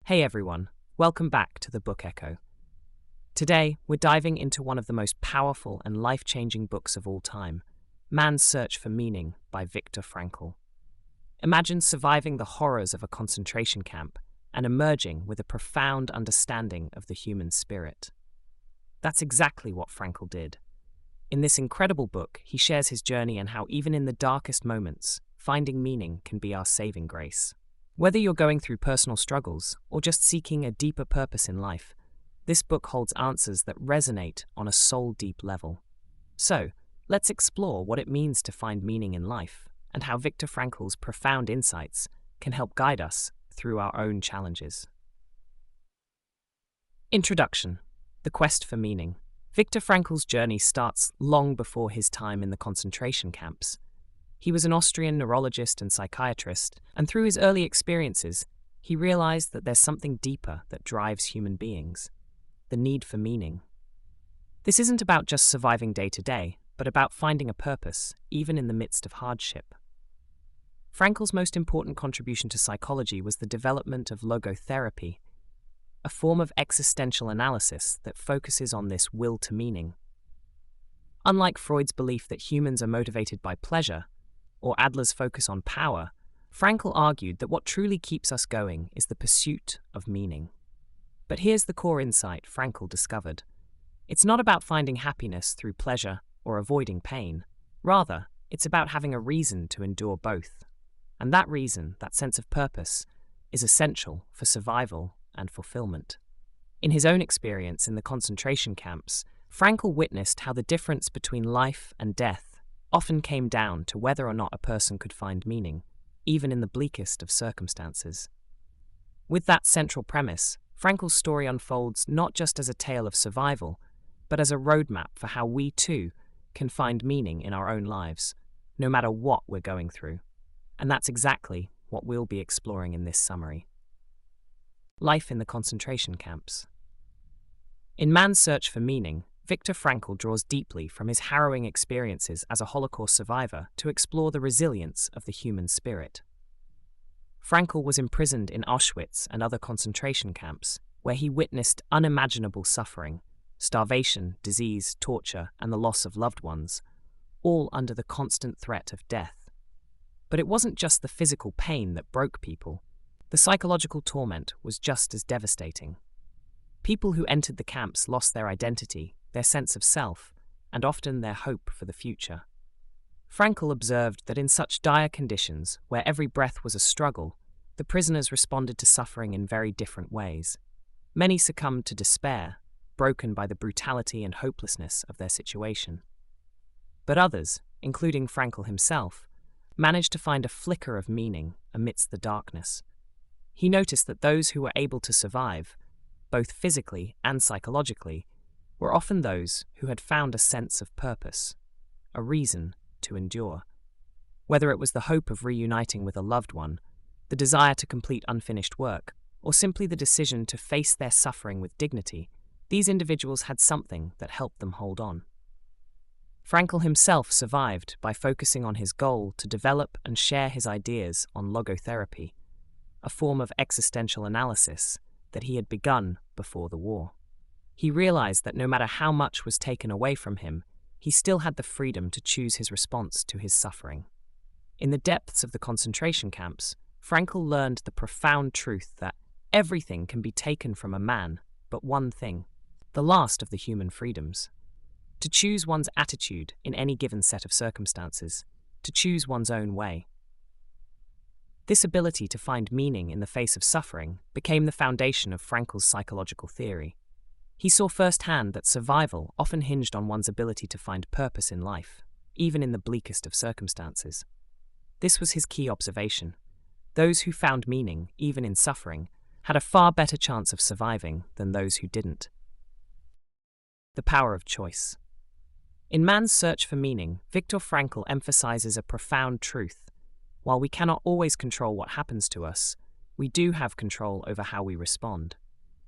Hey everyone, welcome back to the Book Echo. Today, we're diving into one of the most powerful and life-changing books of all time, Man's Search for Meaning by Viktor Frankl. Imagine surviving the horrors of a concentration camp and emerging with a profound understanding of the human spirit. That's exactly what Frankl did. In this incredible book, he shares his journey and how even in the darkest moments, finding meaning can be our saving grace. Whether you're going through personal struggles or just seeking a deeper purpose in life, this book holds answers that resonate on a soul-deep level. So, let's explore what it means to find meaning in life and how Viktor Frankl's profound insights can help guide us through our own challenges. Introduction: The Quest for Meaning. Viktor Frankl's journey starts long before his time in the concentration camps. He was an Austrian neurologist and psychiatrist, and through his early experiences, he realized that there's something deeper that drives human beings: the need for meaning. This isn't about just surviving day to day, but about finding a purpose, even in the midst of hardship. Frankl's most important contribution to psychology was the development of logotherapy, a form of existential analysis that focuses on this will to meaning. Unlike Freud's belief that humans are motivated by pleasure, or Adler's focus on power, Frankl argued that what truly keeps us going is the pursuit of meaning. But here's the core insight Frankl discovered. It's not about finding happiness through pleasure or avoiding pain. Rather, it's about having a reason to endure both. And that reason, that sense of purpose, is essential for survival and fulfillment. In his own experience in the concentration camps, Frankl witnessed how the difference between life and death often came down to whether or not a person could find meaning, even in the bleakest of circumstances. With that central premise, Frankl's story unfolds not just as a tale of survival, but as a roadmap for how we, too, can find meaning in our own lives, no matter what we're going through. And that's exactly what we'll be exploring in this summary. Life in the concentration camps. In Man's Search for Meaning, Viktor Frankl draws deeply from his harrowing experiences as a Holocaust survivor to explore the resilience of the human spirit. Frankl was imprisoned in Auschwitz and other concentration camps, where he witnessed unimaginable suffering, starvation, disease, torture, and the loss of loved ones, all under the constant threat of death. But it wasn't just the physical pain that broke people. The psychological torment was just as devastating. People who entered the camps lost their identity, their sense of self, and often their hope for the future. Frankl observed that in such dire conditions, where every breath was a struggle, the prisoners responded to suffering in very different ways. Many succumbed to despair, broken by the brutality and hopelessness of their situation. But others, including Frankl himself, managed to find a flicker of meaning amidst the darkness. He noticed that those who were able to survive, both physically and psychologically, were often those who had found a sense of purpose, a reason to endure. Whether it was the hope of reuniting with a loved one, the desire to complete unfinished work, or simply the decision to face their suffering with dignity, these individuals had something that helped them hold on. Frankl himself survived by focusing on his goal to develop and share his ideas on logotherapy, a form of existential analysis that he had begun before the war. He realized that no matter how much was taken away from him, he still had the freedom to choose his response to his suffering. In the depths of the concentration camps, Frankl learned the profound truth that everything can be taken from a man but one thing, the last of the human freedoms: to choose one's attitude in any given set of circumstances, to choose one's own way. This ability to find meaning in the face of suffering became the foundation of Frankl's psychological theory. He saw firsthand that survival often hinged on one's ability to find purpose in life, even in the bleakest of circumstances. This was his key observation. Those who found meaning, even in suffering, had a far better chance of surviving than those who didn't. The power of choice. In Man's Search for Meaning, Viktor Frankl emphasizes a profound truth. While we cannot always control what happens to us, we do have control over how we respond.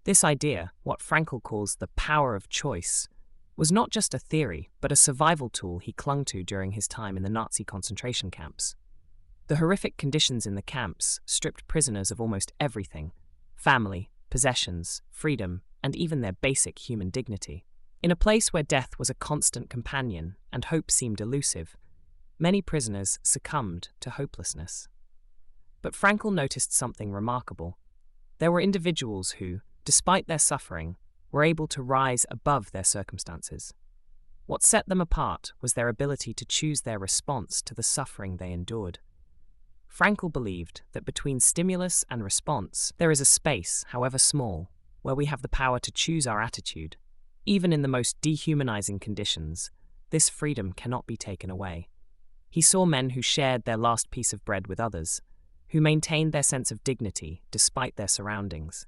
This idea, what Frankl calls the power of choice, was not just a theory, but a survival tool he clung to during his time in the Nazi concentration camps. The horrific conditions in the camps stripped prisoners of almost everything: family, possessions, freedom, and even their basic human dignity. In a place where death was a constant companion and hope seemed elusive, many prisoners succumbed to hopelessness. But Frankl noticed something remarkable. There were individuals who, despite their suffering, were able to rise above their circumstances. What set them apart was their ability to choose their response to the suffering they endured. Frankl believed that between stimulus and response, there is a space, however small, where we have the power to choose our attitude. Even in the most dehumanizing conditions, this freedom cannot be taken away. He saw men who shared their last piece of bread with others, who maintained their sense of dignity despite their surroundings.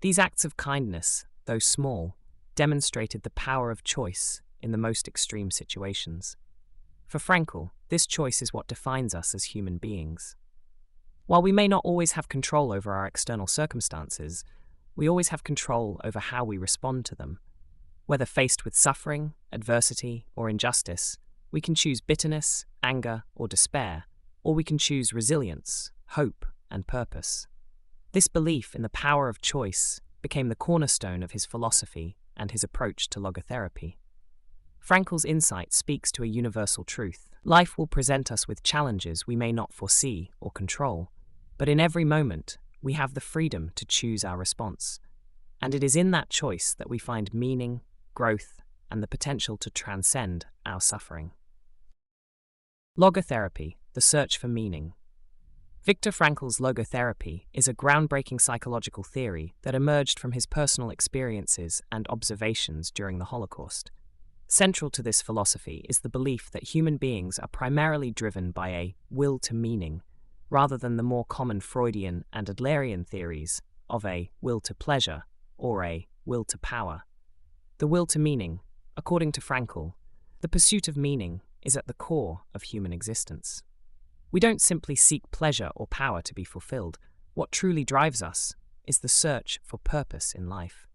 These acts of kindness, though small, demonstrated the power of choice in the most extreme situations. For Frankl, this choice is what defines us as human beings. While we may not always have control over our external circumstances, we always have control over how we respond to them. Whether faced with suffering, adversity, or injustice, we can choose bitterness, anger, or despair, or we can choose resilience, hope, and purpose. This belief in the power of choice became the cornerstone of his philosophy and his approach to logotherapy. Frankl's insight speaks to a universal truth. Life will present us with challenges we may not foresee or control, but in every moment, we have the freedom to choose our response. And it is in that choice that we find meaning, growth, and the potential to transcend our suffering. Logotherapy, the search for meaning. Viktor Frankl's logotherapy is a groundbreaking psychological theory that emerged from his personal experiences and observations during the Holocaust. Central to this philosophy is the belief that human beings are primarily driven by a will to meaning, rather than the more common Freudian and Adlerian theories of a will to pleasure or a will to power. The will to meaning, according to Frankl, the pursuit of meaning is at the core of human existence. We don't simply seek pleasure or power to be fulfilled. What truly drives us is the search for purpose in life.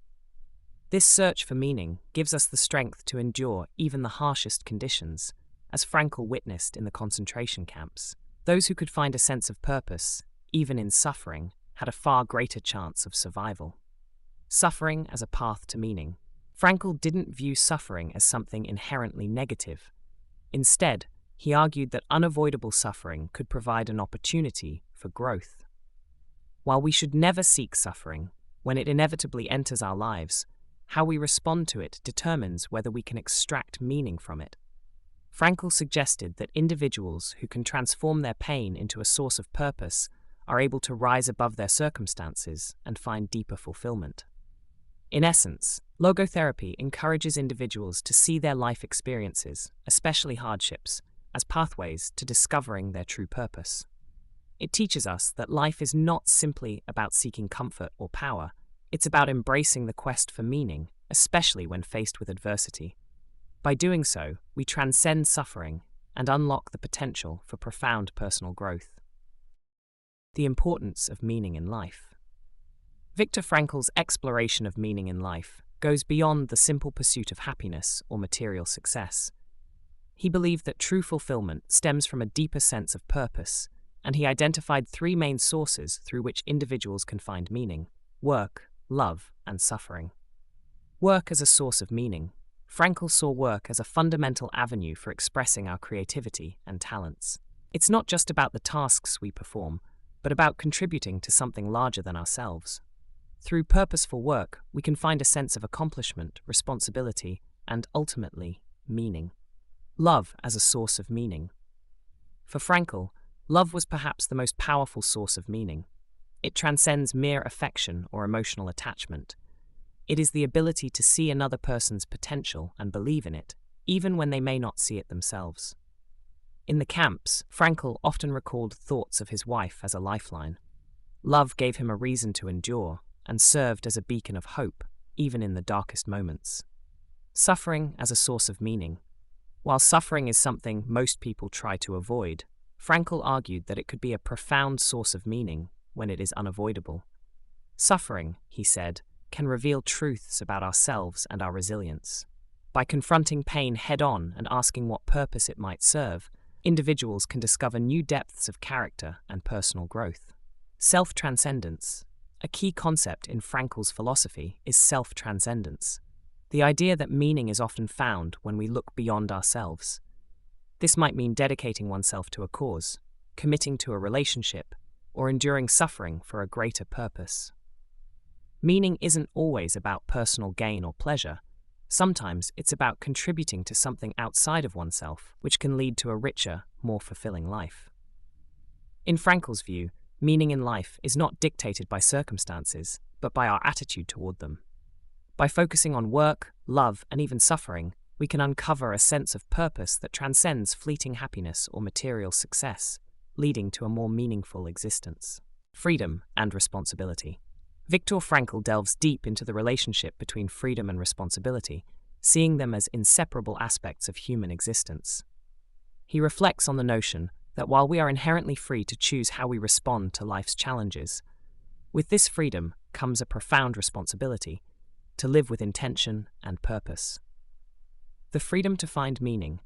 This search for meaning gives us the strength to endure even the harshest conditions, as Frankl witnessed in the concentration camps. Those who could find a sense of purpose, even in suffering, had a far greater chance of survival. Suffering as a path to meaning. Frankl didn't view suffering as something inherently negative. Instead, he argued that unavoidable suffering could provide an opportunity for growth. While we should never seek suffering, when it inevitably enters our lives, how we respond to it determines whether we can extract meaning from it. Frankl suggested that individuals who can transform their pain into a source of purpose are able to rise above their circumstances and find deeper fulfillment. In essence, logotherapy encourages individuals to see their life experiences, especially hardships, as pathways to discovering their true purpose. It teaches us that life is not simply about seeking comfort or power, it's about embracing the quest for meaning, especially when faced with adversity. By doing so, we transcend suffering and unlock the potential for profound personal growth. The importance of meaning in life. Viktor Frankl's exploration of meaning in life goes beyond the simple pursuit of happiness or material success. He believed that true fulfillment stems from a deeper sense of purpose, and he identified three main sources through which individuals can find meaning: work, love, and suffering. Work as a source of meaning. Frankl saw work as a fundamental avenue for expressing our creativity and talents. It's not just about the tasks we perform, but about contributing to something larger than ourselves. Through purposeful work, we can find a sense of accomplishment, responsibility, and ultimately, meaning. Love as a source of meaning. For Frankl, love was perhaps the most powerful source of meaning. It transcends mere affection or emotional attachment. It is the ability to see another person's potential and believe in it, even when they may not see it themselves. In the camps, Frankl often recalled thoughts of his wife as a lifeline. Love gave him a reason to endure and served as a beacon of hope, even in the darkest moments. Suffering as a source of meaning. While suffering is something most people try to avoid, Frankl argued that it could be a profound source of meaning when it is unavoidable. Suffering, he said, can reveal truths about ourselves and our resilience. By confronting pain head-on and asking what purpose it might serve, individuals can discover new depths of character and personal growth. Self-transcendence. a key concept in Frankl's philosophy is self-transcendence, the idea that meaning is often found when we look beyond ourselves. This might mean dedicating oneself to a cause, committing to a relationship, or enduring suffering for a greater purpose. Meaning isn't always about personal gain or pleasure. Sometimes it's about contributing to something outside of oneself, which can lead to a richer, more fulfilling life. In Frankl's view, meaning in life is not dictated by circumstances, but by our attitude toward them. By focusing on work, love, and even suffering, we can uncover a sense of purpose that transcends fleeting happiness or material success, leading to a more meaningful existence. Freedom and responsibility. Viktor Frankl delves deep into the relationship between freedom and responsibility, seeing them as inseparable aspects of human existence. He reflects on the notion that while we are inherently free to choose how we respond to life's challenges, with this freedom comes a profound responsibility to live with intention and purpose. The freedom to find meaning.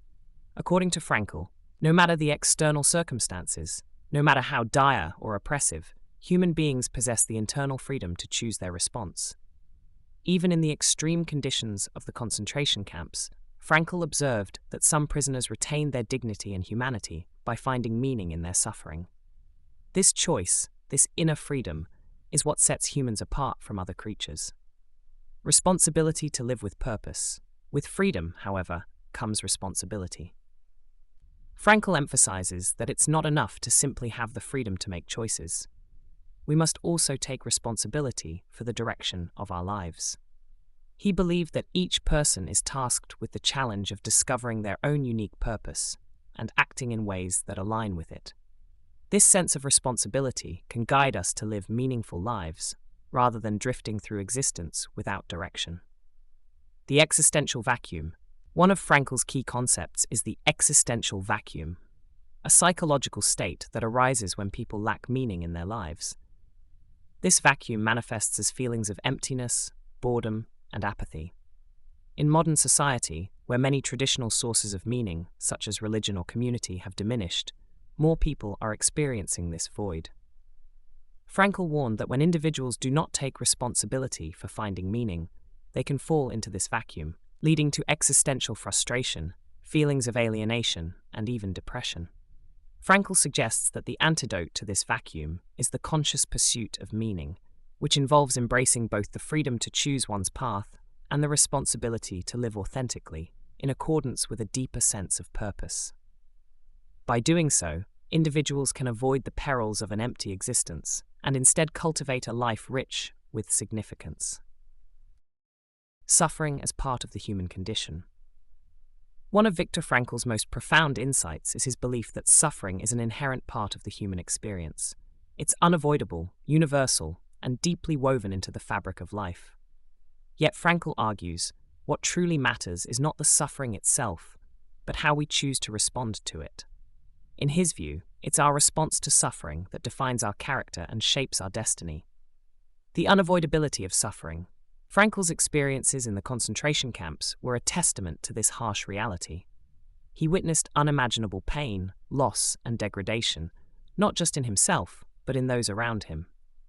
According to Frankl, no matter the external circumstances, no matter how dire or oppressive, human beings possess the internal freedom to choose their response. Even in the extreme conditions of the concentration camps, Frankl observed that some prisoners retained their dignity and humanity by finding meaning in their suffering. This choice, this inner freedom, is what sets humans apart from other creatures. Responsibility to live with purpose. With freedom, however, comes responsibility. Frankl emphasizes that it's not enough to simply have the freedom to make choices. We must also take responsibility for the direction of our lives. He believed that each person is tasked with the challenge of discovering their own unique purpose and acting in ways that align with it. This sense of responsibility can guide us to live meaningful lives, rather than drifting through existence without direction. The existential vacuum. One of Frankl's key concepts is the existential vacuum, a psychological state that arises when people lack meaning in their lives. This vacuum manifests as feelings of emptiness, boredom, and apathy. In modern society, where many traditional sources of meaning, such as religion or community, have diminished, more people are experiencing this void. Frankl warned that when individuals do not take responsibility for finding meaning, they can fall into this vacuum, leading to existential frustration, feelings of alienation, and even depression. Frankl suggests that the antidote to this vacuum is the conscious pursuit of meaning, which involves embracing both the freedom to choose one's path and the responsibility to live authentically, in accordance with a deeper sense of purpose. By doing so, individuals can avoid the perils of an empty existence and instead cultivate a life rich with significance. Suffering as part of the human condition. One of Viktor Frankl's most profound insights is his belief that suffering is an inherent part of the human experience. It's unavoidable, universal, and deeply woven into the fabric of life. Yet Frankl argues, what truly matters is not the suffering itself, but how we choose to respond to it. In his view, it's our response to suffering that defines our character and shapes our destiny. The unavoidability of suffering. Frankl's experiences in the concentration camps were a testament to this harsh reality. He witnessed unimaginable pain, loss, and degradation, not just in himself, but in those around him.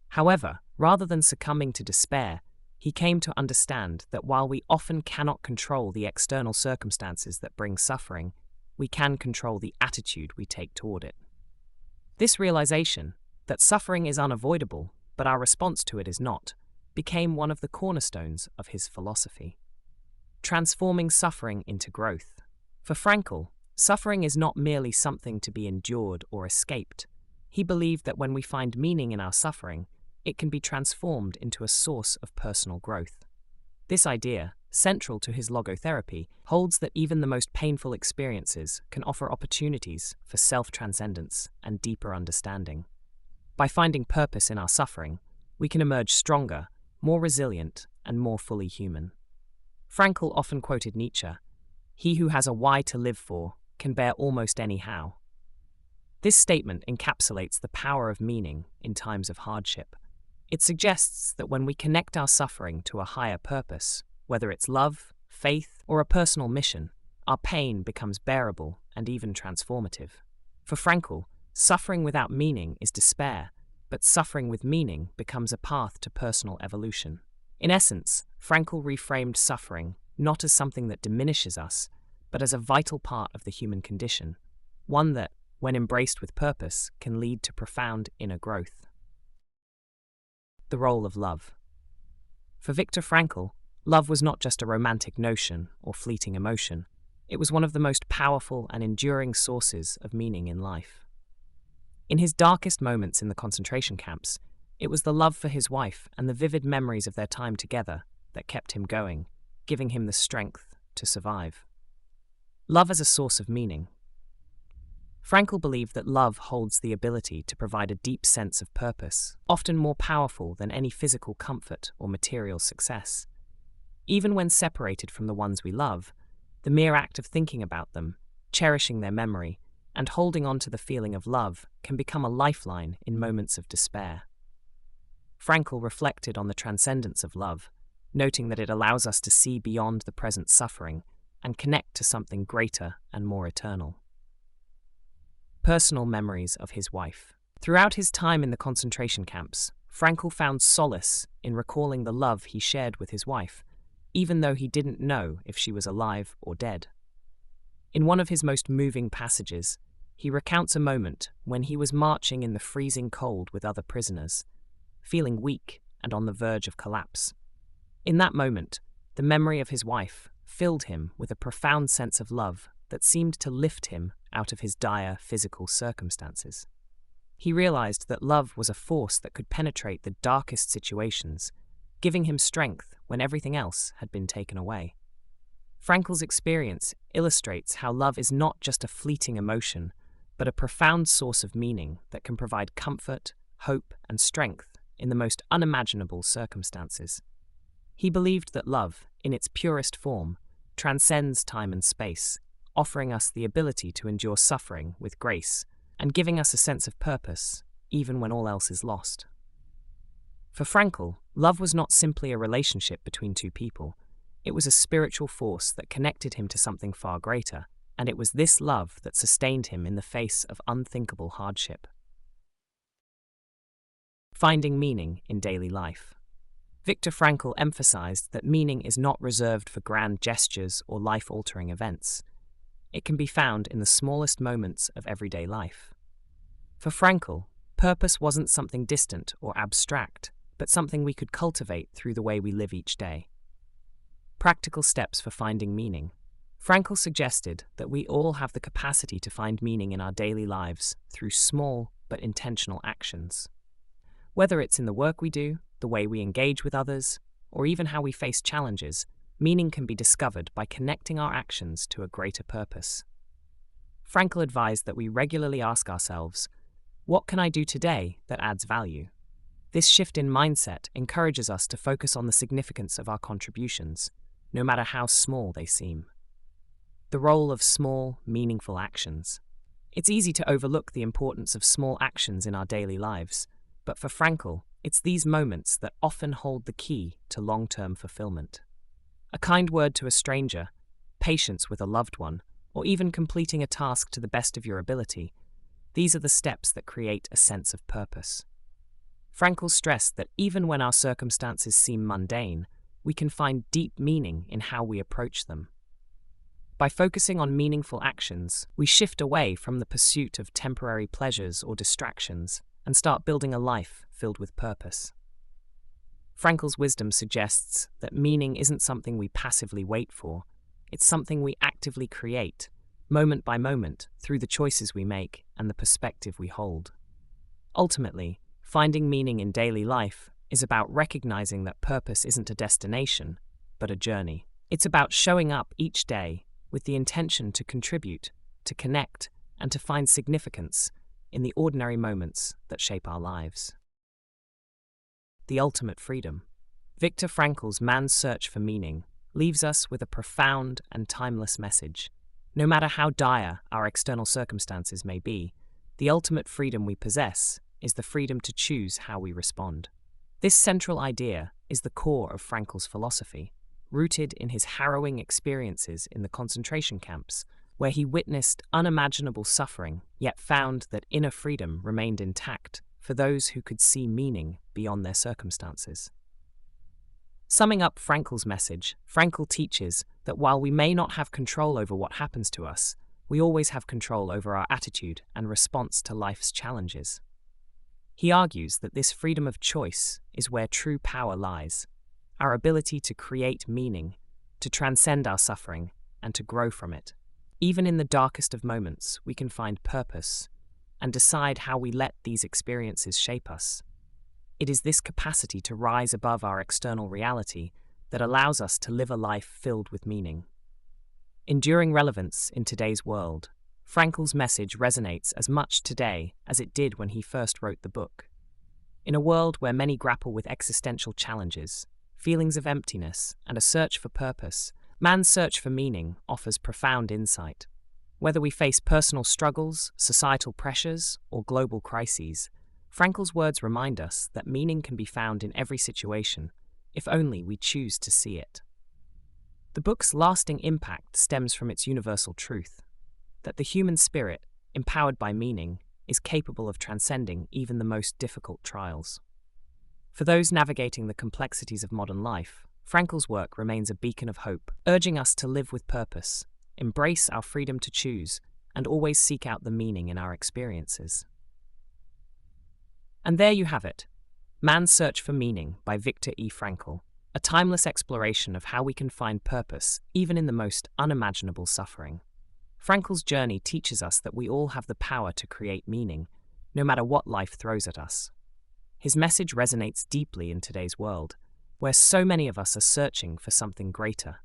However, rather than succumbing to despair, he came to understand that while we often cannot control the external circumstances that bring suffering, we can control the attitude we take toward it. This realization, that suffering is unavoidable, but our response to it is not, became one of the cornerstones of his philosophy. Transforming suffering into growth. For Frankl, suffering is not merely something to be endured or escaped. He believed that when we find meaning in our suffering, it can be transformed into a source of personal growth. This idea, central to his logotherapy, holds that even the most painful experiences can offer opportunities for self-transcendence and deeper understanding. By finding purpose in our suffering, we can emerge stronger, more resilient, and more fully human. Frankl often quoted Nietzsche, "He who has a why to live for can bear almost any how." This statement encapsulates the power of meaning in times of hardship. It suggests that when we connect our suffering to a higher purpose, whether it's love, faith, or a personal mission, our pain becomes bearable and even transformative. For Frankl, suffering without meaning is despair, but suffering with meaning becomes a path to personal evolution. In essence, Frankl reframed suffering not as something that diminishes us, but as a vital part of the human condition, one that, when embraced with purpose, can lead to profound inner growth. The role of love. For Viktor Frankl, love was not just a romantic notion or fleeting emotion. It was one of the most powerful and enduring sources of meaning in life. In his darkest moments in the concentration camps, it was the love for his wife and the vivid memories of their time together that kept him going, giving him the strength to survive. Love as a source of meaning. Frankl believed that love holds the ability to provide a deep sense of purpose, often more powerful than any physical comfort or material success. Even when separated from the ones we love, the mere act of thinking about them, cherishing their memory, and holding on to the feeling of love can become a lifeline in moments of despair. Frankl reflected on the transcendence of love, noting that it allows us to see beyond the present suffering and connect to something greater and more eternal. Personal memories of his wife. Throughout his time in the concentration camps, Frankl found solace in recalling the love he shared with his wife, even though he didn't know if she was alive or dead. In one of his most moving passages, he recounts a moment when he was marching in the freezing cold with other prisoners, feeling weak and on the verge of collapse. In that moment, the memory of his wife filled him with a profound sense of love that seemed to lift him out of his dire physical circumstances. He realized that love was a force that could penetrate the darkest situations, giving him strength when everything else had been taken away. Frankl's experience illustrates how love is not just a fleeting emotion, but a profound source of meaning that can provide comfort, hope, and strength in the most unimaginable circumstances. He believed that love, in its purest form, transcends time and space, offering us the ability to endure suffering with grace and giving us a sense of purpose, even when all else is lost. For Frankl, love was not simply a relationship between two people. It was a spiritual force that connected him to something far greater, and it was this love that sustained him in the face of unthinkable hardship. Finding meaning in daily life. Viktor Frankl emphasized that meaning is not reserved for grand gestures or life-altering events. It can be found in the smallest moments of everyday life. For Frankl, purpose wasn't something distant or abstract, but something we could cultivate through the way we live each day. Practical steps for finding meaning. Frankl suggested that we all have the capacity to find meaning in our daily lives through small but intentional actions. Whether it's in the work we do, the way we engage with others, or even how we face challenges, meaning can be discovered by connecting our actions to a greater purpose. Frankl advised that we regularly ask ourselves, what can I do today that adds value? This shift in mindset encourages us to focus on the significance of our contributions, no matter how small they seem. The role of small, meaningful actions. It's easy to overlook the importance of small actions in our daily lives, but for Frankl, it's these moments that often hold the key to long-term fulfillment. A kind word to a stranger, patience with a loved one, or even completing a task to the best of your ability, these are the steps that create a sense of purpose. Frankl stressed that even when our circumstances seem mundane, we can find deep meaning in how we approach them. By focusing on meaningful actions, we shift away from the pursuit of temporary pleasures or distractions and start building a life filled with purpose. Frankl's wisdom suggests that meaning isn't something we passively wait for, it's something we actively create, moment by moment, through the choices we make and the perspective we hold. Ultimately, finding meaning in daily life is about recognizing that purpose isn't a destination, but a journey. It's about showing up each day with the intention to contribute, to connect, and to find significance in the ordinary moments that shape our lives. The ultimate freedom. Viktor Frankl's man's search for meaning leaves us with a profound and timeless message. No matter how dire our external circumstances may be, the ultimate freedom we possess is the freedom to choose how we respond. This central idea is the core of Frankl's philosophy, rooted in his harrowing experiences in the concentration camps, where he witnessed unimaginable suffering, yet found that inner freedom remained intact for those who could see meaning beyond their circumstances. Summing up Frankl's message, Frankl teaches that while we may not have control over what happens to us, we always have control over our attitude and response to life's challenges. He argues that this freedom of choice is where true power lies, our ability to create meaning, to transcend our suffering, and to grow from it. Even in the darkest of moments, we can find purpose and decide how we let these experiences shape us. It is this capacity to rise above our external reality that allows us to live a life filled with meaning. Enduring relevance in today's world, Frankl's message resonates as much today as it did when he first wrote the book. In a world where many grapple with existential challenges, feelings of emptiness, and a search for purpose, man's search for meaning offers profound insight. Whether we face personal struggles, societal pressures, or global crises, Frankl's words remind us that meaning can be found in every situation, if only we choose to see it. The book's lasting impact stems from its universal truth, that the human spirit, empowered by meaning, is capable of transcending even the most difficult trials. For those navigating the complexities of modern life, Frankl's work remains a beacon of hope, urging us to live with purpose, embrace our freedom to choose, and always seek out the meaning in our experiences. And there you have it, Man's Search for Meaning by Viktor E. Frankl, a timeless exploration of how we can find purpose even in the most unimaginable suffering. Frankl's journey teaches us that we all have the power to create meaning, no matter what life throws at us. His message resonates deeply in today's world, where so many of us are searching for something greater,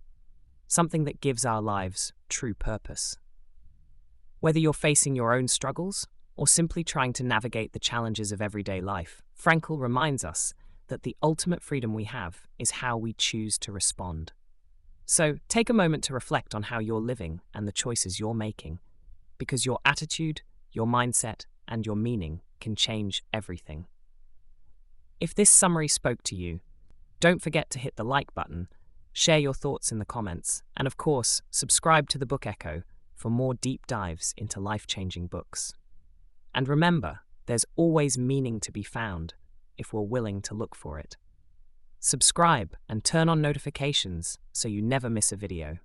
something that gives our lives true purpose. Whether you're facing your own struggles or simply trying to navigate the challenges of everyday life, Frankl reminds us that the ultimate freedom we have is how we choose to respond. So, take a moment to reflect on how you're living and the choices you're making, because your attitude, your mindset, and your meaning can change everything. If this summary spoke to you, don't forget to hit the like button, share your thoughts in the comments, and of course, subscribe to the Book Echo for more deep dives into life-changing books. And remember, there's always meaning to be found if we're willing to look for it. Subscribe and turn on notifications so you never miss a video.